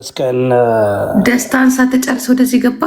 እስከን ደስታን ሳትጨርስ ወደዚህ ገባ።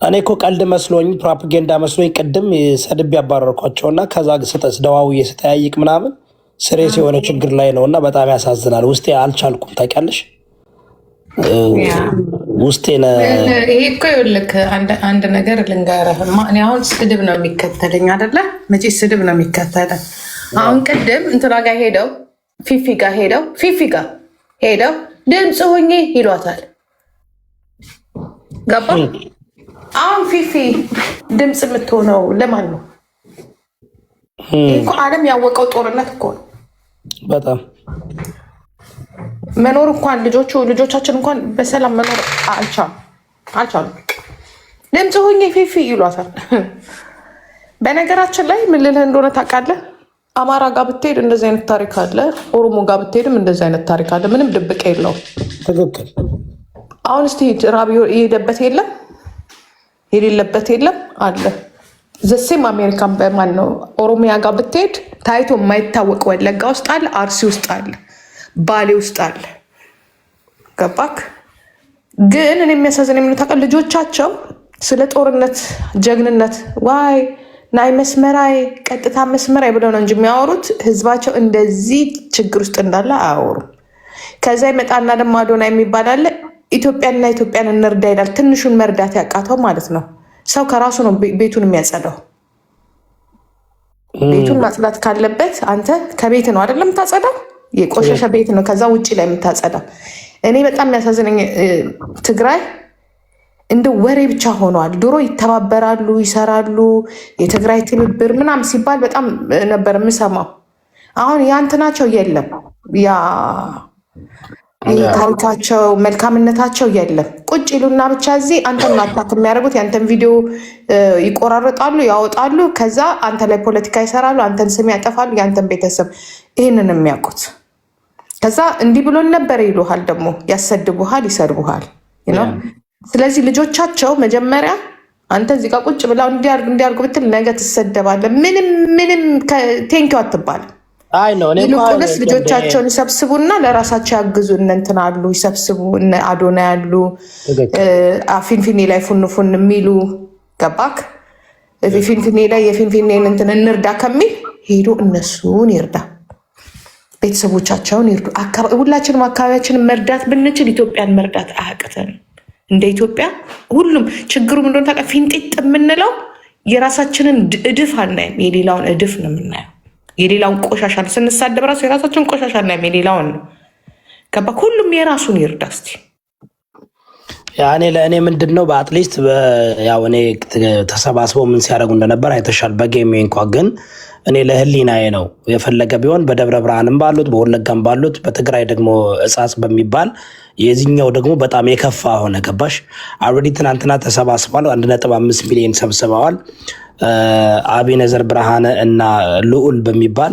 እኔ እኮ ቀልድ መስሎኝ ፕሮፓጋንዳ መስሎኝ ቅድም ሰድብ ያባረርኳቸውና ከዛ ስጠስ ደዋውዬ ስጠያይቅ ምናምን ስሬስ የሆነ ችግር ላይ ነውና በጣም ያሳዝናል። ውስጤ አልቻልኩም። ታውቂያለሽ ውስጤን ይሄ እኮ ይኸውልህ አንድ ነገር ልንገርህ። እኔ አሁን ስድብ ነው የሚከተለኝ አይደለ? መቼ ስድብ ነው የሚከተለኝ። አሁን ቅድም እንትና ጋር ሄደው ፊፊ ጋር ሄደው ድምፅ ሁኚ ይሏታል። ገባ? አሁን ፊፊ ድምፅ የምትሆነው ለማን ነው? እኮ ዓለም ያወቀው ጦርነት እኮ ነው። በጣም መኖር እንኳን ልጆቻችን እንኳን በሰላም መኖር አልቻሉም። ድምፅ ሁኚ ፊፊ ይሏታል። በነገራችን ላይ ምን ልልህ እንደሆነ ታውቃለህ? አማራ ጋር ብትሄድ እንደዚህ አይነት ታሪክ አለ። ኦሮሞ ጋር ብትሄድም እንደዚህ አይነት ታሪክ አለ። ምንም ድብቅ የለውም። ትክክል። አሁን እስቲ ራብ የሄደበት የለም የሌለበት የለም አለ። ዘሴም አሜሪካን በማን ነው ኦሮሚያ ጋር ብትሄድ ታይቶ የማይታወቅ ወለጋ ውስጥ አለ፣ አርሲ ውስጥ አለ፣ ባሌ ውስጥ አለ። ገባክ? ግን እኔ የሚያሳዝን የምንታቀ ልጆቻቸው ስለ ጦርነት ጀግንነት ዋይ ናይ መስመራይ ቀጥታ መስመራይ ብለው ነው እንጂ የሚያወሩት ህዝባቸው እንደዚህ ችግር ውስጥ እንዳለ አያወሩም። ከዛ ይመጣና ደግሞ አዶና የሚባል አለ። ኢትዮጵያንና ኢትዮጵያን እንርዳ ይላል። ትንሹን መርዳት ያቃተው ማለት ነው። ሰው ከራሱ ነው ቤቱን የሚያጸዳው። ቤቱን ማጽዳት ካለበት አንተ ከቤት ነው አይደለም የምታጸዳው። የቆሸሸ ቤት ነው ከዛ ውጭ ላይ የምታጸዳው። እኔ በጣም የሚያሳዝነኝ ትግራይ እንደ ወሬ ብቻ ሆነዋል። ድሮ ይተባበራሉ፣ ይሰራሉ፣ የትግራይ ትብብር ምናምን ሲባል በጣም ነበር የምሰማው። አሁን ያንትናቸው የለም፣ ያ ታሪካቸው መልካምነታቸው የለም። ቁጭ ይሉና ብቻ እዚህ አንተን አታክ የሚያደርጉት የአንተን ቪዲዮ ይቆራረጣሉ፣ ያወጣሉ። ከዛ አንተ ላይ ፖለቲካ ይሰራሉ፣ አንተን ስም ያጠፋሉ፣ የአንተን ቤተሰብ። ይህንን የሚያውቁት ከዛ እንዲህ ብሎን ነበር ይሉሃል፣ ደግሞ ያሰድቡሃል፣ ይሰድቡሃል። ስለዚህ ልጆቻቸው መጀመሪያ አንተ እዚህ ጋር ቁጭ ብላ እንዲያርጉ ብትል ነገ ትሰደባለህ። ምንም ቴንኪው አትባልም። ይልቁንስ ልጆቻቸውን ይሰብስቡና ለራሳቸው ያግዙ። እነ እንትን አሉ ይሰብስቡ፣ እነ አዶና ያሉ ፊንፊኔ ላይ ፉንፉን የሚሉ ገባክ? ፊንፊኔ ላይ የፊንፊኔን እንትን እንርዳ ከሚል ሄዶ እነሱን ይርዳ፣ ቤተሰቦቻቸውን ይርዱ። ሁላችንም አካባቢያችንን መርዳት ብንችል ኢትዮጵያን መርዳት አያቅተንም። እንደ ኢትዮጵያ ሁሉም ችግሩ ምንድን ታውቃለህ? ፊንጢጥ የምንለው የራሳችንን እድፍ አናይም፣ የሌላውን እድፍ ነው የምናየው። የሌላውን ቆሻሻ ስንሳደብ ራሱ የራሳችን ቆሻሻ እናይም፣ የሌላውን ነው። ገባህ? ሁሉም የራሱን ይርዳ እስኪ። ያኔ ለእኔ ምንድን ነው በአትሊስት ያው እኔ ተሰባስበው ምን ሲያደርጉ እንደነበር አይተሻል። በጌሜ እንኳ ግን እኔ ለህሊናዬ ነው የፈለገ ቢሆን በደብረ ብርሃንም ባሉት በወለጋም ባሉት በትግራይ ደግሞ እጻጽ በሚባል የዚህኛው ደግሞ በጣም የከፋ ሆነ። ገባሽ? አልሬዲ ትናንትና ተሰባስበዋል። 1.5 ሚሊዮን ሰብስበዋል። አቢነዘር ብርሃነ እና ልዑል በሚባል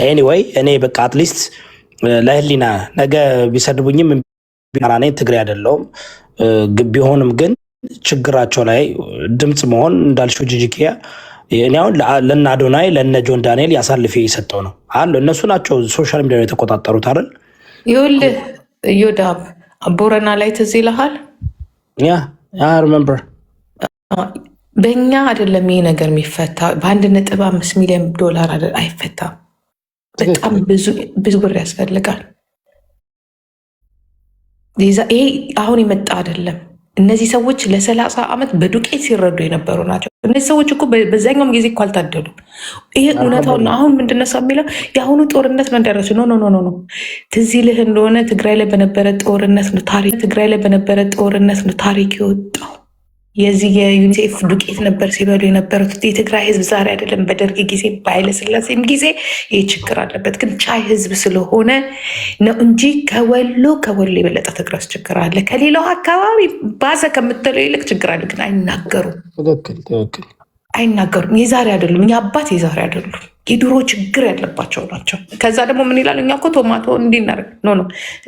ኤኒዌይ እኔ በቃ አትሊስት ለህሊና ነገ ቢሰድቡኝም ቢራኔ ትግሬ አይደለሁም ቢሆንም ግን ችግራቸው ላይ ድምፅ መሆን እንዳልሽው ጂጂኪያ እኔ አሁን ለእነ አዶናይ ለእነ ጆን ዳንኤል ያሳልፌ የሰጠው ነው አለ። እነሱ ናቸው ሶሻል ሚዲያ የተቆጣጠሩት አይደል? ይኸውልህ ዮዳብ ቦረና ላይ ትዝ ይልሃል? ያ ሪሜምበር በእኛ አይደለም ይሄ ነገር የሚፈታ በ1.5 ሚሊዮን ዶላር አይፈታም። በጣም ብዙ ብር ያስፈልጋል። ይሄ አሁን የመጣ አይደለም። እነዚህ ሰዎች ለ30 ዓመት በዱቄት ሲረዱ የነበሩ ናቸው። እነዚህ ሰዎች እኮ በዛኛውም ጊዜ እኮ አልታደሉም። ይሄ እውነታው ነው። አሁን ምንድነው ሰው የሚለው የአሁኑ ጦርነት ነው ደረሱ። ኖ ትዝ ይልህ እንደሆነ ትግራይ ላይ በነበረ ጦርነት ነው ታሪክ የወጣው። የዚህ የዩኒሴፍ ዱቄት ነበር ሲበሉ የነበሩት የትግራይ ህዝብ ዛሬ አይደለም። በደርግ ጊዜ በኃይለስላሴም ጊዜ ይህ ችግር አለበት፣ ግን ቻይ ህዝብ ስለሆነ ነው እንጂ ከወሎ የበለጠ ትግራይ ውስጥ ችግር አለ። ከሌላው አካባቢ ባሰ ከምትለው ይልቅ ችግር አለ፣ ግን አይናገሩም። የዛሬ አይደሉም፣ እኛ አባት የዛሬ አይደሉም፣ የድሮ ችግር ያለባቸው ናቸው። ከዛ ደግሞ ምን ይላል? እኛ እኮ ቶማቶ እንዲናደርግ ኖ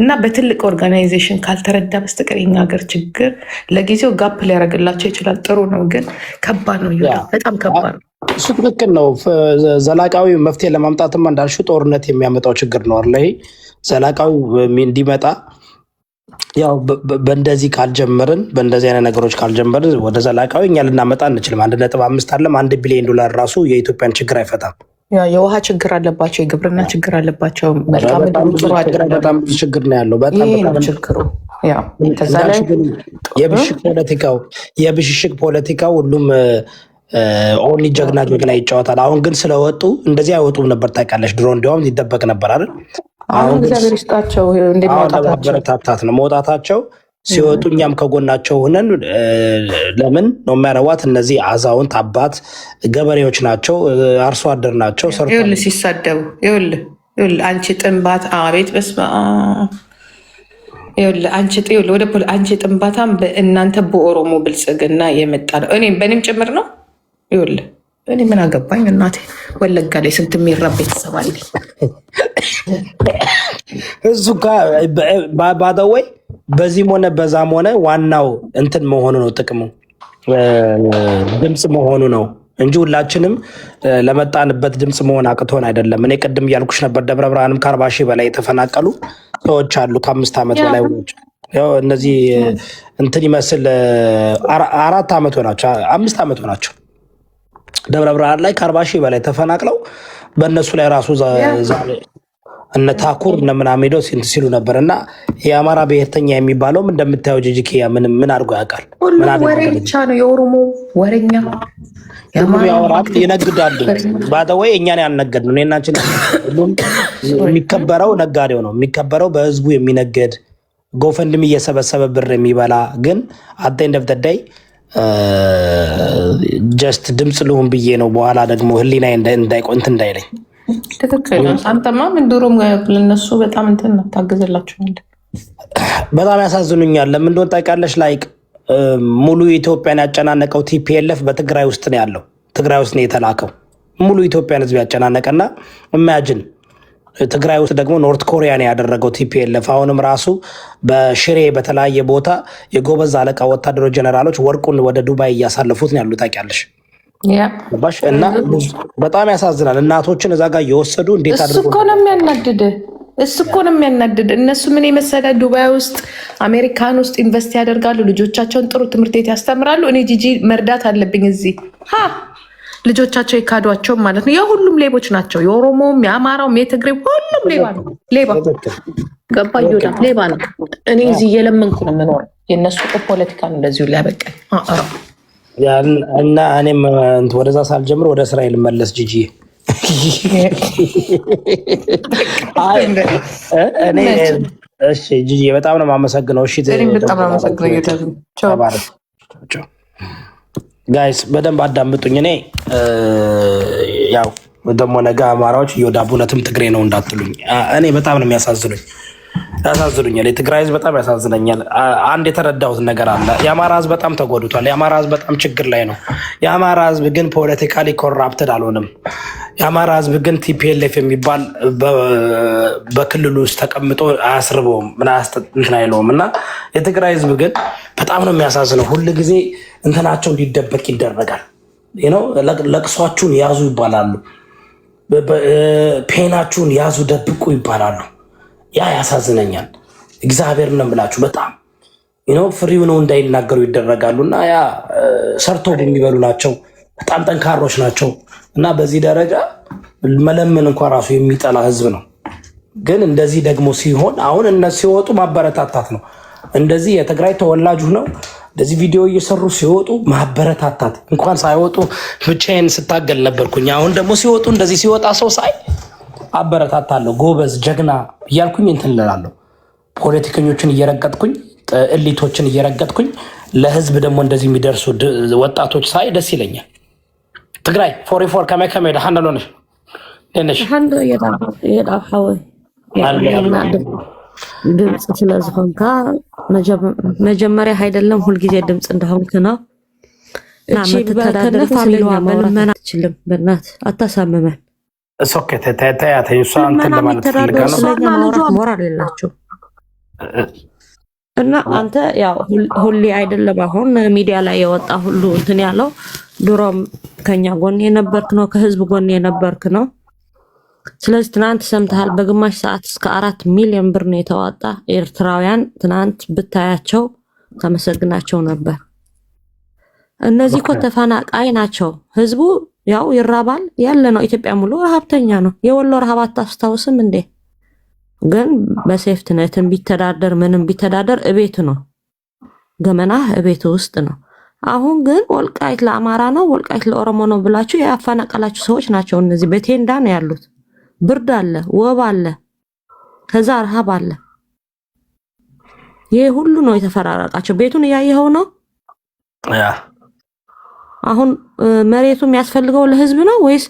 እና በትልቅ ኦርጋናይዜሽን ካልተረዳ በስተቀር የኛ ሀገር ችግር ለጊዜው ጋፕ ሊያደርግላቸው ይችላል። ጥሩ ነው፣ ግን ከባድ ነው። በጣም ከባድ ነው። እሱ ትክክል ነው። ዘላቃዊ መፍትሄ ለማምጣትም እንዳልሽው ጦርነት የሚያመጣው ችግር ነው አለ። ዘላቃዊ እንዲመጣ ያው በእንደዚህ ካልጀመርን በእንደዚህ አይነት ነገሮች ካልጀመርን ወደ ዘላቃዊ እኛ ልናመጣ እንችልም። 1.5 አለም $1 ቢሊዮን ራሱ የኢትዮጵያን ችግር አይፈታም። የውሃ ችግር አለባቸው፣ የግብርና ችግር አለባቸው። በጣም ብዙ ችግር ነው ያለው። በጣም ችግሩ የብሽሽቅ ፖለቲካው ሁሉም ኦንሊ ጀግና ይጫወታል። አሁን ግን ስለወጡ እንደዚህ አይወጡም ነበር ታውቂያለሽ። ድሮ እንዲያውም ይደበቅ ነበር አይደል? አሁን እግዚአብሔር ይስጣቸው እንደማበረታታት ነው መውጣታቸው። ሲወጡ እኛም ከጎናቸው ሆነን ለምን ነው የሚያረዋት? እነዚህ አዛውንት አባት ገበሬዎች ናቸው፣ አርሶ አደር ናቸው። ይኸውልህ ሲሳደቡ ይኸውልህ አንቺ ጥንባት አቤት በስመ አብ ይኸውልህ አንቺ ጥንባታም እናንተ በኦሮሞ ብልጽግና የመጣ ነው። በእኔም ጭምር ነው። ይኸውልህ እኔ ምን አገባኝ እናቴ። ወለጋ ላይ ስንት የሚራብ ቤተሰብ አለ። እሱ ባደወይ በዚህም ሆነ በዛም ሆነ ዋናው እንትን መሆኑ ነው፣ ጥቅሙ ድምፅ መሆኑ ነው እንጂ ሁላችንም ለመጣንበት ድምፅ መሆን አቅቶን አይደለም። እኔ ቅድም እያልኩሽ ነበር፣ ደብረ ብርሃንም ከ40 ሺህ በላይ የተፈናቀሉ ሰዎች አሉ። ከ5 ዓመት በላይ እነዚህ እንትን ይመስል 4 ዓመት ሆናቸው 5 ዓመት ሆናቸው ደብረ ብርሃን ላይ ከ40 ሺህ በላይ ተፈናቅለው በእነሱ ላይ ራሱ እነ ታኩር እነ ምናምን ሄደው ሲሉ ነበር። እና የአማራ ብሔርተኛ የሚባለውም እንደምታየው ጂጂኪያ ምን አድርጎ ያውቃል? ወሬ ብቻ ነው። የኦሮሞ ወሬኛ ያወራል፣ ይነግዳሉ። ባደወይ እኛን ያልነገድ ነው። እኔናችን ሁሉም የሚከበረው ነጋዴው ነው የሚከበረው፣ በህዝቡ የሚነገድ ጎፈንድም እየሰበሰበ ብር የሚበላ ግን አት ኤንድ ኦፍ ዘ ዴይ ጀስት ድምፅ ልሁን ብዬ ነው። በኋላ ደግሞ ህሊና እንዳይቆንት እንዳይለኝ። ትክክል። አንተማ ምን ድሮም ለነሱ በጣም እንትን ታግዘላችኋል። በጣም ያሳዝኑኛል። ለምን እንደሆነ ታውቂያለሽ? ላይክ ሙሉ ኢትዮጵያን ያጨናነቀው ቲፒኤልኤፍ በትግራይ ውስጥ ነው ያለው። ትግራይ ውስጥ ነው የተላከው ሙሉ ኢትዮጵያን ህዝብ ያጨናነቀና ኢማጂን ትግራይ ውስጥ ደግሞ ኖርት ኮሪያን ያደረገው ቲፒኤልኤፍ አሁንም ራሱ በሽሬ በተለያየ ቦታ የጎበዝ አለቃ ወታደሮች ጀነራሎች ወርቁን ወደ ዱባይ እያሳለፉት ነው ያሉት ታውቂያለሽ? እና በጣም ያሳዝናል። እናቶችን እዛ ጋር እየወሰዱ እንዴት አድርጎ እሱ እኮ ነው የሚያናድድ። እነሱ ምን የመሰለ ዱባይ ውስጥ አሜሪካን ውስጥ ኢንቨስት ያደርጋሉ፣ ልጆቻቸውን ጥሩ ትምህርት ቤት ያስተምራሉ። እኔ ጂጂ መርዳት አለብኝ እዚህ ልጆቻቸው የካዷቸውም ማለት ነው። የሁሉም ሌቦች ናቸው። የኦሮሞም፣ የአማራውም፣ የትግሬ ሁሉም ሌባ ነው። ሌባ ገባ ይወዳ ሌባ ነው። እኔ እዚህ እየለመንኩ ነው የምኖረው። የእነሱ ፖለቲካ ነው እንደዚሁ ሊያበቃኝ እና እኔም ወደዛ ሳልጀምር ወደ እስራኤል መለስ ጂጂ እሺ ጂጂ በጣም ነው የማመሰግነው። እሺ በጣም አመሰግናለሁ። ጋይስ በደንብ አዳምጡኝ። እኔ ያው ደግሞ ነገ አማራዎች እየወዳቡ እውነትም ትግሬ ነው እንዳትሉኝ። እኔ በጣም ነው ያሳዝኑኛል። የትግራይ ህዝብ በጣም ያሳዝነኛል። አንድ የተረዳሁት ነገር አለ። የአማራ ህዝብ በጣም ተጎድቷል። የአማራ ህዝብ በጣም ችግር ላይ ነው። የአማራ ህዝብ ግን ፖለቲካሊ ኮራፕትድ አልሆንም። የአማራ ህዝብ ግን ቲፒኤልኤፍ የሚባል በክልሉ ውስጥ ተቀምጦ አያስርበውም፣ እንትን አይለውም። እና የትግራይ ህዝብ ግን በጣም ነው የሚያሳዝነው። ሁል ጊዜ እንትናቸው እንዲደበቅ ይደረጋል። ለቅሷችሁን ያዙ ይባላሉ፣ ፔናችሁን ያዙ ደብቁ ይባላሉ። ያ ያሳዝነኛል። እግዚአብሔር ነው የምላችሁ። በጣም ፍሪው ነው እንዳይናገሩ ይደረጋሉ። እና ያ ሰርቶ የሚበሉ ናቸው፣ በጣም ጠንካሮች ናቸው። እና በዚህ ደረጃ መለመን እንኳን ራሱ የሚጠላ ህዝብ ነው። ግን እንደዚህ ደግሞ ሲሆን አሁን እነሱ ሲወጡ ማበረታታት ነው። እንደዚህ የትግራይ ተወላጁ ነው እንደዚህ ቪዲዮ እየሰሩ ሲወጡ ማበረታታት። እንኳን ሳይወጡ ብቻዬን ስታገል ነበርኩኝ። አሁን ደግሞ ሲወጡ እንደዚህ ሲወጣ ሰው ሳይ አበረታታለሁ። ጎበዝ ጀግና እያልኩኝ እንትን እላለሁ። ፖለቲከኞችን እየረገጥኩኝ፣ እሊቶችን እየረገጥኩኝ ለህዝብ ደግሞ እንደዚህ የሚደርሱ ወጣቶች ሳይ ደስ ይለኛል። ትግራይ 44 ከመይ ደሓን ሆነሽ ደነሽ ድምፅ ስለዝኾንካ መጀመሪያ አይደለም ሁልጊዜ ድምፅ እንደሆንክ ነው። ምትተዳደር ስለኛ መልመን አትችልም። በእናትህ አታሳምመን። ሞራል የላቸው እና አንተ ያው ሁሌ አይደለም አሁን ሚዲያ ላይ የወጣ ሁሉ እንትን ያለው ድሮም ከኛ ጎን የነበርክ ነው፣ ከህዝብ ጎን የነበርክ ነው። ስለዚህ ትናንት ሰምተሃል፣ በግማሽ ሰዓት እስከ 4 ሚሊዮን ብር ነው የተዋጣ። ኤርትራውያን ትናንት ብታያቸው ተመሰግናቸው ነበር። እነዚህ እኮ ተፈናቃይ ናቸው። ህዝቡ ያው ይራባል ያለ ነው። ኢትዮጵያ ሙሉ ረሃብተኛ ነው። የወሎ ረሃብ አታስታውስም እንዴ? ግን በሴፍት ነትን ቢተዳደር ምንም ቢተዳደር እቤቱ ነው፣ ገመና እቤቱ ውስጥ ነው። አሁን ግን ወልቃይት ለአማራ ነው ወልቃይት ለኦሮሞ ነው ብላችሁ ያፈናቀላችሁ ሰዎች ናቸው እነዚህ። በቴንዳ ነው ያሉት። ብርድ አለ፣ ወብ አለ፣ ከዛ ረሃብ አለ። ይሄ ሁሉ ነው የተፈራረቃቸው። ቤቱን እያየኸው ነው። ያ አሁን መሬቱ የሚያስፈልገው ለህዝብ ነው ወይስ